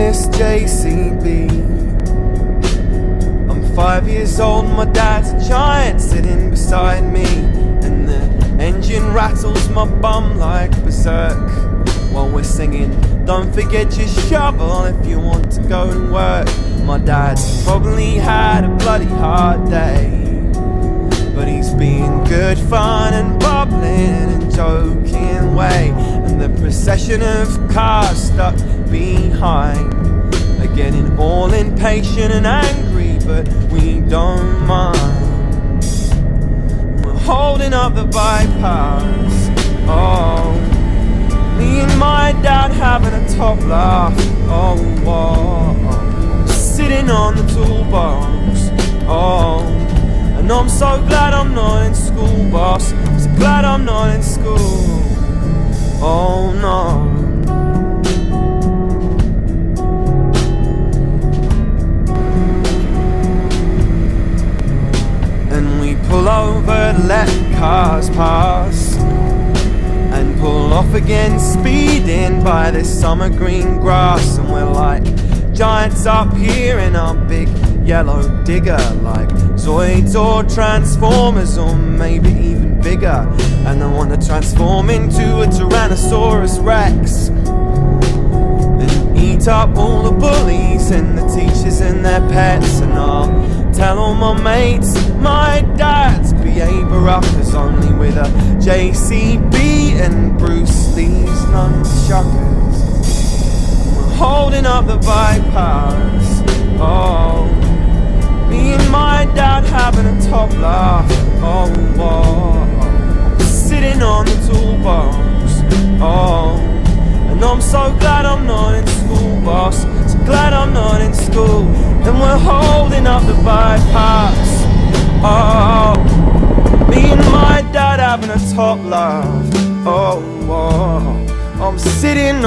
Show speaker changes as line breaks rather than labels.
miss JCB. I'm 5 years old, my dad's a giant sitting beside me, and the engine rattles my bum like berserk while we're singing, don't forget your shovel if you want to go to work. My dad's probably had a bloody hard day, but he's being good fun and bubbling and joking way. And the procession of cars stuck behind are getting all impatient and angry, but we don't mind. We're holding up the bypass, oh, me and my dad having a top laugh, oh, oh, sitting on the toolbox, oh. And I'm so glad I'm not in school, boss. So glad I'm not in school. Oh no. And we pull over to let cars pass, and pull off again, speeding by this summer green grass. And we're like giants up here in our big yellow digger, like Zoids or Transformers, or maybe even bigger. And I wanna transform into a Tyrannosaurus Rex and eat up all the bullies and the teachers and their pets. And I'll tell all my mates my dad's B.A. Baracus, only with a JCB and Bruce Lee's nunchuckers. We're holding up the bypass, oh, me and my dad having a top laugh, oh, oh, sitting on the toolbox, oh. And I'm so glad I'm not in school, boss. So glad I'm not in school. And we're holding up the bypass, oh, me and my dad having a top laugh, oh, oh. I'm sitting on